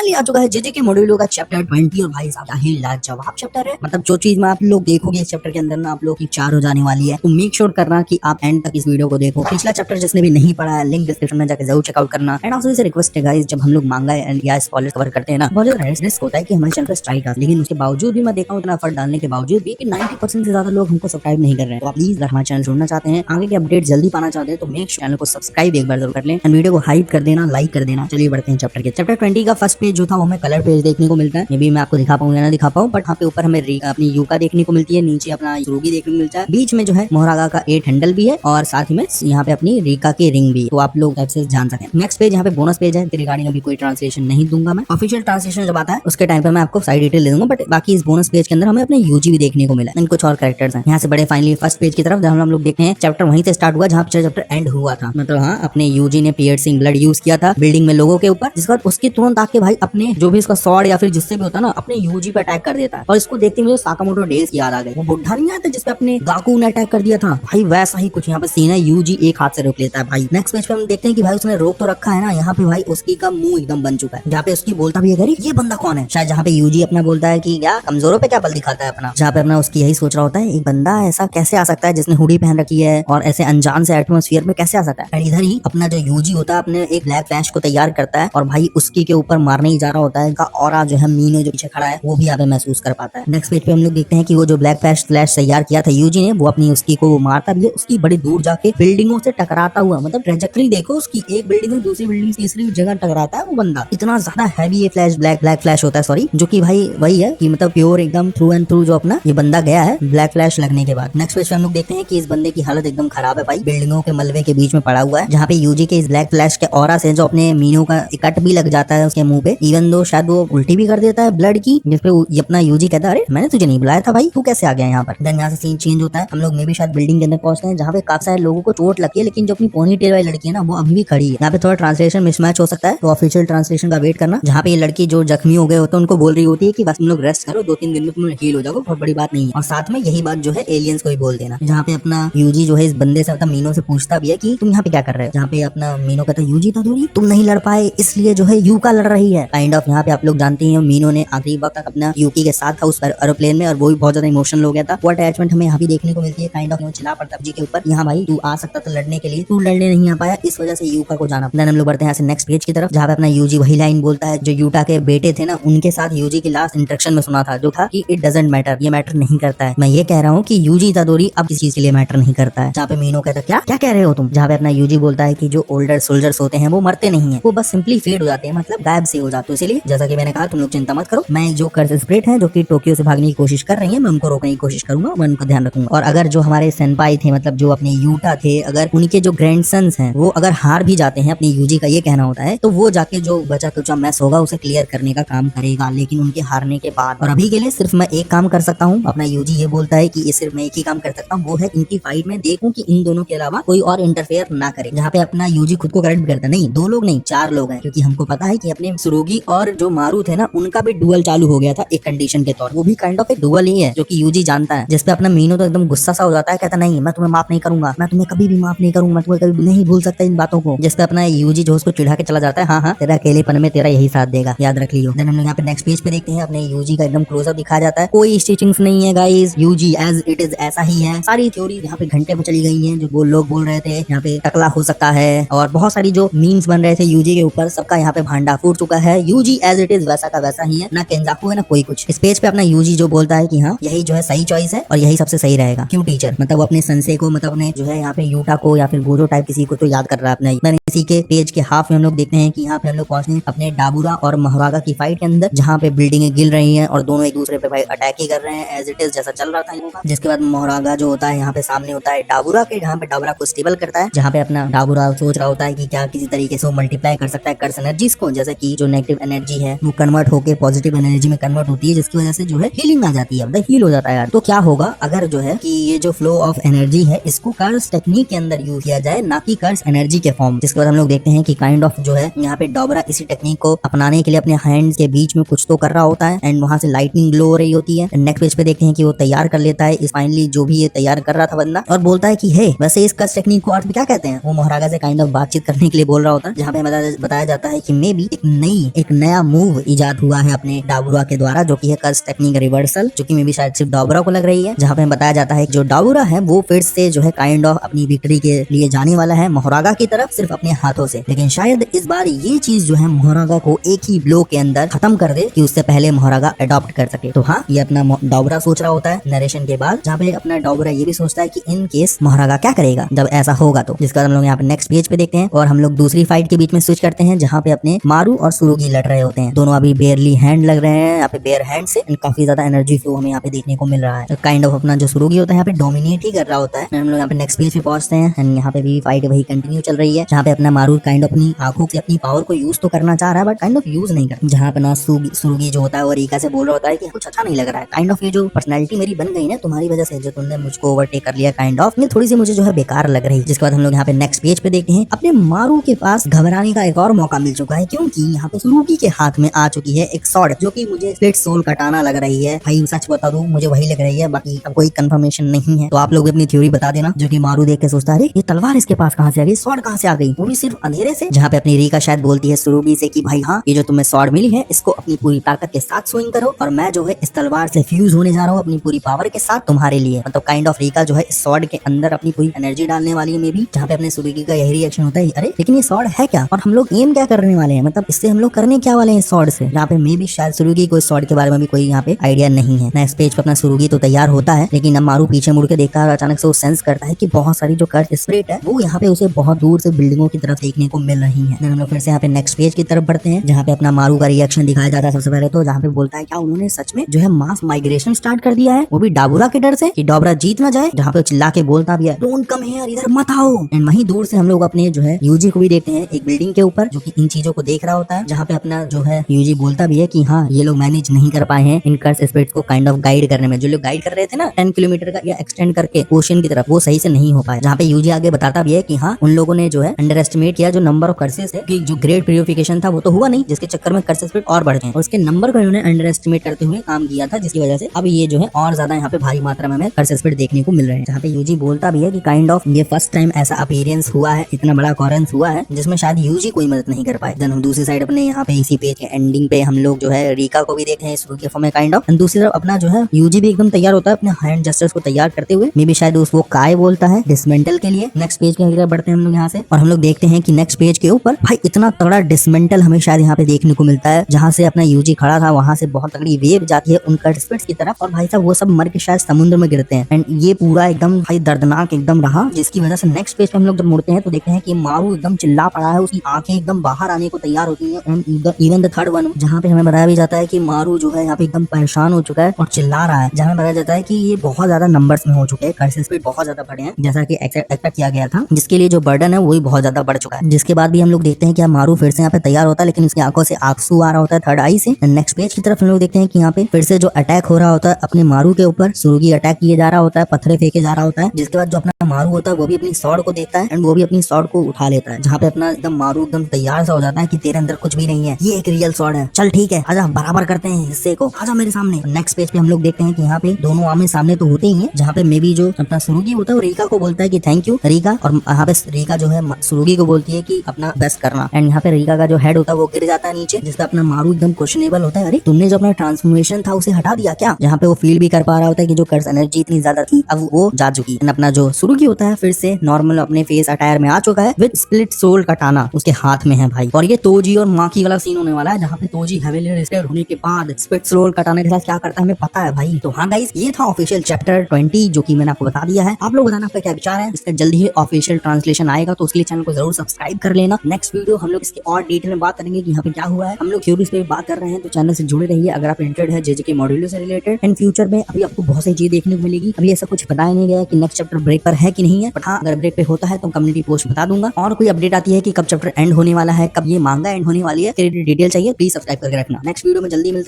Finally आ चुका है JJ के मॉड्यूल का चैप्टर 20 और भाई साहब ही लाजवाब चैप्टर है। मतलब जो चीज में आप लोग देखोगे इस चैप्टर के अंदर ना आप लोग की 4 हो जाने वाली है। तो मेक श्योर करना कि आप एंड तक इस वीडियो को देखो। पिछला चैप्टर जिसने भी नहीं पढ़ा है लिंक डिस्क्रिप्शन में जाकर जरूर चेकआउट करना। एंड ऑल्सो रिक्वेस्ट है गाइस, जब हम लोग मांगा एंड या स्पॉयलर्स कवर करते हैं ना बहुत ज्यादा रिस्क होता है कि हमारे चैनल पर स्ट्राइक आए, लेकिन उसके बावजूद भी मैं देखा हूं इतना एफर्ट डालने के बावजूद भी कि 90% से ज्यादा लोग हमको सब्सक्राइब नहीं कर रहे हैं। तो प्लीज अगर हमारे चैनल छोड़ना चाहते हैं, आगे के अपडेट जल्दी पाना चाहते हैं तो मेक श्योर चैनल को सब्सक्राइब एक बार जरूर कर लें एंड वीडियो को हाइप कर देना, लाइक कर देना। चलिए बढ़ते हैं चैप्टर के। चैप्टर 20 का फर्स्ट पेज जो था वो हमें कलर पेज देखने को मिलता है। ये भी मैं आपको दिखा पाऊँ या ना दिखा पाऊँ, बट यहाँ पे ऊपर हमें अपनी यूका देखने को मिलती है, नीचे अपना रूगी देखने को मिलता है, बीच में जो है मोहरागा का 8 हैंडल भी है और साथ ही में यहाँ पे अपनी रीका की रिंग भी। तो आप लोग से जान सकें। नेक्स्ट पेज यहाँ पे बोनस पेज है, रिगार्डिंग अभी कोई ट्रांसलेशन नहीं दूंगा मैं। ऑफिशियल ट्रांसलेशन जब आता है उसके टाइम पे मैं आपको साइड डिटेल दे दूंगा, बट बाकी इस बोनस पेज के अंदर हमें अपने यूजी भी देखने को मिला है, कुछ और कैरेक्टर्स हैं। यहाँ से बड़े फाइनली फर्स्ट पेज की तरफ जहाँ हम लोग देखते हैं चैप्टर वहीं से स्टार्ट हुआ जहाँ चैप्टर एंड हुआ था। मतलब हाँ, अपने यूजी ने पियर्सिंग ब्लड यूज किया था बिल्डिंग में लोगों के ऊपर, जिसके बाद उसके तुरंत आके भाई अपने जो भी इसका स्वॉर्ड या फिर जिससे भी होता है ना अपने यूजी पे अटैक कर देता है। और इसको देखते मुझे साकामोटो डेज की याद आ गई। वो बुढ़ा नहीं आता जिसपे अपने गाकू ने अटैक कर दिया था, भाई वैसा ही कुछ यहाँ पे सीन है। यूजी एक हाथ से रोक लेता है भाई। नेक्स्ट पेज पे हम देखते हैं कि भाई उसने रोक तो रखा है ना, यहाँ पे भाई उसकी का मुंह एकदम बन चुका है, जहाँ पे उसकी बोलता भी है ये बंदा कौन है। शायद जहाँ पे यूजी अपना बोलता है कि क्या कमजोरों पे क्या बल दिखाता है अपना, जहाँ पे अपना उसकी यही सोच रहा होता है एक बंदा ऐसा कैसे आ सकता है जिसने हुडी पहन रखी है और ऐसे अनजान से एटमोस्फियर में कैसे आ सकता है। और इधर ही अपना जो यूजी होता है अपने एक ब्लैक फ्लैश को तैयार करता है और भाई उसकी के ऊपर मारने ही जा रहा होता है। इनका ऑरा जो है मीनो जो पीछे खड़ा है वो भी यहाँ पे महसूस कर पाता है। नेक्स्ट पेज पे हम लोग देखते हैं कि वो जो ब्लैक फ्लैश तैयार किया था यूजी ने, वो अपनी उसकी को मारता भी है, उसकी बड़ी दूर जाके बिल्डिंगों से टकराता हुआ। मतलब ट्रेजेक्टरी देखो उसकी, एक बिल्डिंग से दूसरी बिल्डिंग तीसरी जगह टकराता है वो बंदा। इतना ज्यादा हैवी ये फ्लैश ब्लैक फ्लैश होता है, सॉरी, जो कि भाई वही है कि मतलब प्योर एकदम थ्रू एंड थ्रू जो अपना ये बंदा गया है ब्लैक फ्लैश लगने के बाद। नेक्स्ट पेज पे हम लोग देखते हैं कि इस बंदे की हालत एकदम खराब है भाई, बिल्डिंगों के मलबे के बीच में पड़ा हुआ है, जहाँ पे यूजी के इस ब्लैक फ्लैश के ऑरा से जो अपने मीनो का कट भी लग जाता है उसके मुंह पे, इवन दो शायद वो उल्टी भी कर देता है ब्लड की, जिसपे अपना यूजी कहता है अरे मैंने तुझे नहीं बुलाया था भाई, तू कैसे आ गया यहाँ पर। देन यहाँ से सीन चेंज होता है, हम लोग मे भी शायद बिल्डिंग के अंदर पहुंचते हैं जहाँ पे काफी सारे लोगों को चोट लगी है, लेकिन जो अपनी पोनी टेल वाली लड़की है ना वो अभी भी खड़ी है। यहाँ पे थोड़ा ट्रांसलेशन मिसमैच हो सकता है, तो ऑफिशियल ट्रांसलेशन का वेट करना। जहाँ पे ये लड़की जो जख्मी हो गए होते हैं उनको बोल रही होती है कि बस तुम लोग रेस्ट करो, 2-3 दिन में तुम हील हो जाओगे, बहुत बड़ी बात नहीं है। और साथ में यही बात जो है एलियंस को भी बोल देना। जहाँ पे अपना यूजी जो है इस बंदे से मतलब मीनो से पूछता भी है कि तुम यहाँ पे क्या कर रहे हो, जहाँ पे अपना मीनो कहता है यूजी तदोरी तुम नहीं लड़ पाए इसलिए जो है यूका लड़ रही है काइंड ऑफ। यहाँ पे आप लोग जानते हैं मीनो ने आखिरी वक्त तक अपना यूकी के साथ था उस एरोप्लेन में और वो भी बहुत ज्यादा इमोशनल हो गया था। वो अटैचमेंट हमें यहाँ भी देखने को मिलती है काइंड ऑफ। चिल्ला पड़ता जी के ऊपर, यहाँ भाई तू आ सकता था लड़ने के लिए, तू लड़ने नहीं आ पाया, इस वजह से यूका को जाना। देन हम लोग बढ़ते हैं नेक्स्ट पेज की तरफ जहाँ पे अपना यूजी वही लाइन बोलता है जो यूटा के बेटे थे ना उनके साथ यूजी की लास्ट इंटरेक्शन में सुना था, जो था कि इट डजंट मैटर, ये मैटर नहीं करता है। मैं ये कह रहा हूँ कि यूजी तदोरी अब किस चीज के लिए मैटर नहीं करता है। जहाँ पे मीनो कहता है क्या कह रहे हो तुम, जहाँ पे अपना यूजी बोलता है कि जो ओल्डर सोल्जर्स होते हैं वो मरते नहीं है, वो बस सिंपली फेड हो जाते हैं, मतलब गायब से हो जाते हैं। इसलिए जैसा कि मैंने कहा तुम लोग चिंता मत करो, मैं जो कर्ज स्प्रिट है जो कि टोक्यो से भागने की कोशिश कर रही है मैं उनको रोकने की कोशिश करूंगा, मैं उनका ध्यान रखूंगा। और अगर जो हमारे सेनपाई थे मतलब जो अपने यूटा थे, अगर उनके जो ग्रैंडसन्स हैं वो अगर हार भी जाते हैं, अपनी यूजी का ये कहना होता है, तो वो जाके जो बचा कुचा मैस होगा उसे क्लियर करने का काम करेगा, लेकिन उनके हारने के बाद। और अभी के लिए सिर्फ मैं एक काम कर सकता हूँ, अपना यूजी ये बोलता है कि ये सिर्फ मैं एक ही काम कर सकता हूँ, वो है इनकी फाइट में देखूं कि इन दोनों के अलावा कोई और इंटरफेयर ना करे। जहाँ पे अपना यूजी खुद को करेक्ट भी करता है, नहीं 2 लोग नहीं 4 लोग हैं, क्योंकि हमको पता है कि अपने सुरुगी और जो मारू थे ना उनका भी डुअल चालू हो गया था एक कंडीशन के तौर, वो भी काइंड ऑफ एक डुअल ही है जो कि यूजी जानता है। जिसपे अपना मीनो तो एकदम गुस्सा सा हो जाता है, कहता नहीं मैं तुम्हें माफ नहीं करूंगा, मैं तुम्हें कभी भी माफ नहीं करूंगा, मैं तुम्हें कभी नहीं भूल सकता इन बातों को। जिसपे अपना यूजी जो उसको चिढ़ा के चला जाता है, हाँ तेरा अकेलेपन में तेरा यही साथ देगा, याद रख लियो। देन हम लोग यहाँ पे नेक्स्ट पेज पे देखते हैं अपने यूजी का एकदम क्लोजअप दिखाया जाता है, कोई स्टिचिंग्स नहीं है guys, use it as it is ऐसा ही है। सारी थ्योरी यहाँ पे घंटे में चली गई है, जो वो लोग बोल रहे थे यहाँ पे टकला हो सकता है और बहुत सारी जो मीम्स बन रहे थे यूजी के ऊपर, सबका यहाँ पे भांडा फूट चुका है। यूजी एज इट इज वैसा का वैसा ही है, ना केंजाकू है ना कोई कुछ। इस पेज पे अपना यूजी जो बोलता है कि हाँ यही जो है सही चॉइस है और यही सबसे सही रहेगा। क्यों टीचर, मतलब वो अपने संसे को मतलब अपने जो है यहाँ पे यूटा को या फिर गोजो टाइप किसी को तो याद कर रहा है अपना। इसी के पेज के हाफ में हम लोग देखते हैं कि यहाँ पे हम लोग पहुंचते हैं अपने डाबुरा और मोहरागा की फाइट के अंदर, जहाँ पे बिल्डिंगें गिर रही हैं और दोनों एक दूसरे पे भाई अटैक ही कर रहे हैं एज इट इज जैसा चल रहा था इनका। जिसके बाद मोहरागा जो होता है यहाँ पे सामने होता है डाबुरा के, जहाँ पे डाबुरा को स्टेबल करता है, जहाँ पे अपना डाबुरा सोच रहा होता है कि क्या किसी तरीके से वो मल्टीप्लाई कर सकता है कर्स एनर्जीज को, जैसे कि जो नेगेटिव एनर्जी है वो कन्वर्ट होकर पॉजिटिव एनर्जी में कन्वर्ट होती है, जिसकी वजह से जो है हीलिंग आ जाती है, हील हो जाता है यार। तो क्या होगा अगर जो है कि ये जो फ्लो ऑफ एनर्जी है इसको कर्स टेक्निक के अंदर यूज किया जाए, ना कि कर्स एनर्जी के फॉर्म, जिसकी जिसके बाद हम लोग देखते हैं कि काइंड ऑफ जो है यहाँ पे डोबरा इसी टेक्निक को अपनाने के लिए अपने हैंड्स के बीच में कुछ तो कर रहा होता है एंड वहां से लाइटनिंग ग्लो हो रही होती है। नेक्स्ट पेज पे देखते हैं कि वो तैयार कर लेता है इस फाइनली जो भी ये तैयार कर रहा था बंदा, और बोलता है कि हे वैसे इस कस टेक्निक को अर्थ में क्या कहते हैं। वो महाराजा से काइंड ऑफ बातचीत करने के लिए बोल रहा होता है, जहाँ पे बताया जाता है कि मे बी एक नया मूव इजाद हुआ है अपने डाबुरा के द्वारा, जो की है कस टेक्निक रिवर्सल, जो की मे बी शायद सिर्फ डाबुरा को लग रही है। जहाँ पे बताया जाता है जो डाबुरा है वो फिर से जो है काइंड ऑफ अपनी विक्ट्री के लिए जाने वाला है मोहरागा की तरफ सिर्फ अपने हाथों से, लेकिन शायद इस बार ये चीज जो है मोहरागा को एक ही ब्लो के अंदर खत्म कर दे कि उससे पहले मोहरागा अडॉप्ट कर सके। तो हाँ, ये अपना डाबुरा सोच रहा होता है नरेशन के बाद, जहाँ पे अपना डाबुरा ये भी सोचता है कि इन केस मोहरागा क्या करेगा जब ऐसा होगा तो। जिसका हम लोग यहाँ पे नेक्स्ट पेज पे देखते हैं और हम लोग दूसरी फाइट के बीच में स्विच करते हैं, जहाँ पे अपने मारू और सुरुगी लड़ रहे होते हैं। दोनों अभी बेयरली हैंड लग रहे हैं यहाँ पे, बेयर हैंड से काफी ज्यादा एनर्जी फ्लो हमें यहाँ पे देखने को मिल रहा है। काइंड ऑफ अपना जो सुरुगी होता है यहाँ पे डोमिनेट ही कर रहा होता है। हम लोग यहाँ पे नेक्स्ट पेज पे पहुंचते हैं एंड यहाँ पे भी फाइट वही कंटिन्यू चल रही है, जहाँ पे अपना मारू काइंड ऑफ अपनी आंखों से अपनी पावर को यूज तो करना चाह रहा है बट काइंड ऑफ यूज नहीं कर, जहाँ पे ना सुरुगी जो होता है वो रीका से बोल रहा होता है कि कुछ अच्छा नहीं लग रहा है, काइंड ऑफ ये जो पर्सनैलिटी मेरी बन गई ना तुम्हारी वजह से, जो तुमने मुझको ओवरटेक कर लिया काइंड ऑफ, ये थोड़ी सी मुझे जो है बेकार लग रही है। जिसके बाद हम लोग यहाँ पे नेक्स्ट पेज पे देखते हैं अपने मारू के पास घबराने का एक और मौका मिल चुका है, क्योंकि यहाँ पे सुरुगी के हाथ में आ चुकी है एक स्वॉर्ड, जो कि मुझे स्प्लिट सोल कटाना लग रही है। भाई सच बता दूं मुझे वही लग रही है, बाकी अब कोई कंफर्मेशन नहीं है, तो आप लोग अपनी थ्योरी बता देना। जो कि मारू देख के सोचता है ये तलवार इसके पास कहाँ से आ गई, स्वॉर्ड कहाँ से आ गई, वो भी सिर्फ अंधेरे से। जहाँ पे अपनी रीका शायद बोलती है सुरुगी से कि भाई हाँ, ये जो तुम्हें स्वॉर्ड मिली है इसको अपनी पूरी ताकत के साथ स्विंग करो और मैं जो है इस तलवार से फ्यूज होने जा रहा हूँ अपनी पूरी पावर के साथ तुम्हारे लिए। मतलब काइंड ऑफ रीका जो है इस स्वॉर्ड के अंदर अपनी पूरी एनर्जी डालने वाली है मे बी, जहाँ पे अपने सुरुगी का यही रिएक्शन होता है अरे लेकिन ये स्वॉर्ड है क्या और हम लोग एम क्या करने वाले हैं, मतलब इससे हम लोग करने क्या वाले हैं स्वॉर्ड से। यहाँ पे मे बी शायद सुरुगी को इस स्वॉर्ड के बारे में भी कोई यहाँ पे आइडिया नहीं है। नेक्स्ट पेज पे अपना सुरुगी तो तैयार होता है, लेकिन अब मारू पीछे मुड़ के देखता है और अचानक से वो सेंस करता है कि बहुत सारी जो कर्स स्पिरिट है वो यहाँ पे उसे बहुत दूर से बिल्डिंगों की तरफ देखने को मिल रही है। हम लोग फिर से यहाँ पे नेक्स्ट पेज की तरफ बढ़ते हैं, जहाँ पे अपना मारू का रिएक्शन दिखाया जाता है सबसे पहले तो, जहाँ पे बोलता है क्या उन्होंने सच में जो है मास माइग्रेशन स्टार्ट कर दिया है, वो भी डाबुरा के डर से कि डाबुरा जीत ना जाए। जहाँ पे चिल्ला के बोलता भी है डोंट कम हियर, इधर मत आओ। एंड वहीं दूर से हम लोग अपने जो है यूजी को भी देखते हैं एक बिल्डिंग के ऊपर, जो कि इन चीजों को देख रहा होता है। जहाँ पे अपना जो है यूजी बोलता भी है कि हाँ ये लोग मैनेज नहीं कर पाए हैं इन कर्स स्पिरिट्स को काइंड ऑफ गाइड करने में। जो लोग गाइड कर रहे थे ना 10 किलोमीटर का या एक्सटेंड करके ओशन की तरफ, वो सही से नहीं हो पाए। जहाँ पे यूजी आगे बताता भी है कि हाँ उन लोगों ने जो है अंडर एस्टिमेट किया जो नंबर ऑफ कर्सेस है, कि जो ग्रेट प्यूरिफिकेशन था वो तो हुआ नहीं, जिसके चक्कर में कर्स स्पिरिट और बढ़ गए और उसके नंबर को इन्होंने अंडर एस्टिमेट करते हुए काम किया था, जिसकी वजह से अब ये जो है और ज्यादा यहाँ पे भारी मात्रा में हमें कर्स स्पिरिट देखने को मिल रहे हैं। जहाँ पे यूजी बोलता भी है कि काइंड ऑफ ये फर्स्ट टाइम ऐसा अपीयरेंस हुआ है, इतना बड़ा ऑकरेंस हुआ है जिसमें शायद यूजी कोई मदद नहीं कर पाए। देन हम दूसरी साइड अपने यहाँ पे इसी पेज के एंडिंग पे हम लोग जो है रीका को भी देखते हैं शुरू के फॉर्म में काइंड ऑफ। दूसरी तरफ अपना जो है यूजी भी एकदम तैयार होता है अपने हैंड जेस्चर्स को तैयार करते हुए, मे बी शायद वो काय बोलता है डिसमेंटल के लिए। नेक्स्ट पेज के तरफ बढ़ते हैं हम लोग यहाँ से और हम लोग देखते हैं कि नेक्स्ट पेज के ऊपर भाई इतना तगड़ा डिसमेंटल हमें शायद यहाँ पे देखने को मिलता है, जहाँ से अपना यूजी खड़ा था वहां से बहुत तगड़ी वेव जाती है उन कर्स स्पिरिट्स की तरफ और भाई साहब वो सब मर के शायद समुद्र में गिरते हैं। एंड ये पूरा एकदम भाई दर्दनाक एकदम रहा, जिसकी वजह से नेक्स्ट पेज पे हम लोग जब मुड़ते हैं तो देखते हैं कि मारू एकदम चिल्ला पड़ा है, उसकी आंखें एकदम बाहर आने को तैयार होती हैं। And even the third one, जहाँ पे हमें बताया भी जाता है कि मारू जो है यहाँ पे एकदम परेशान हो चुका है और चिल्ला रहा है, जहाँ बताया जाता है कि ये बहुत ज्यादा नंबर्स में हो चुके हैं, कर्स स्पिरिट बहुत ज्यादा बढ़े हैं जैसा कि एक्सपेक्ट किया गया था, जिसके लिए जो बर्डन है वो भी बहुत ज्यादा बढ़ चुका है। जिसके बाद भी हम लोग देखते हैं कि मारू फिर से यहाँ पे तैयार होता है, लेकिन उसकी आंखों से आंसू आ रहा होता है थर्ड आई से। नेक्स्ट पेज की तरफ हम लोग देखते हैं कि यहाँ पे फिर से जो अटैक हो रहा होता है अपने मारू के ऊपर, सुरुगी अटैक किए जा रहा होता है, पत्थरे फेंके जा रहा होता है। जिसके बाद जो अपना मारू होता है वो भी अपनी स्वॉर्ड को देखता है एंड वो भी अपनी स्वॉर्ड को उठा लेता है, जहाँ पे अपना एकदम मारू एकदम तैयार सा हो जाता है कि तेरे अंदर कुछ भी नहीं है, ये एक रियल स्वॉर्ड है, चल ठीक है आजा बराबर करते हैं हिस्से को, आजा मेरे सामने। नेक्स्ट पेज पे हम लोग देखते हैं कि यहाँ पे दोनों आमने सामने तो होते ही हैं, जहाँ पे मे बी जो अपना सुरुगी होता है वो रीका को बोलता है कि थैंक यू रीका, और यहाँ पे रीका जो है सुरुगी को बोलती है कि अपना बेस्ट करना। एंड यहाँ पे रीका का जो हेड होता है वो गिर जाता है नीचे, जिसका अपना मारू एकदम क्वेश्चनेबल होता है, अरे तुमने जो अपना ट्रांसफॉर्मेशन था उसे हटा दिया क्या। यहाँ पे वो फील भी कर पा रहा होता है कि जो कर्स एनर्जी इतनी ज्यादा थी अब वो जा चुकी है। अपना जो सुरुगी होता है फिर से नॉर्मल अपने फेस अटायर में आ चुका है विद स्प्लिट सोल कटाना उसके हाथ में है भाई। और ये तोजी और माकी वाला सीन होने वाला है, जहाँ पे तोजी हेवीली रिस्टेड होने के बाद स्प्लिट सोल कटाने के साथ क्या करता है हमें पता है भाई। तो हाँ गाइस, ये था ऑफिशियल चैप्टर 20 जो कि मैंने आपको बता दिया है। आप लोग बताना आपका क्या विचार है, इसका जल्दी ही ऑफिशियल ट्रांसलेशन आएगा तो उसके लिए चैनल को जरूर सब्सक्राइब कर लेना। नेक्स्ट वीडियो हम लोग इसके और डिटेल में बात करेंगे कि यहाँ पे क्या हुआ है, हम लोग थ्योरीज पे बात कर रहे हैं, तो चैनल से जुड़े रहिए अगर आप इंटरेस्टेड है जेजेके मॉड्यूल से रिलेटेड। एंड फ्यूचर में अभी आपको बहुत सारी चीज देखने को मिलेगी। अभी ऐसा कुछ बताया नहीं गया कि नेक्स्ट चैप्टर ब्रेक पर है कि नहीं है, बट हाँ अगर ब्रेक पे होता है तो कम्युनिटी पोस्ट बता दूंगा। और कोई अपडेट आती है कि कब चैप्टर एंड होने वाला है, कब ये मांगा एंड होने वाली है, डिटेल चाहिए प्लीज सब्सक्राइब करके रखना। नेक्स्ट वीडियो में जल्दी मिलते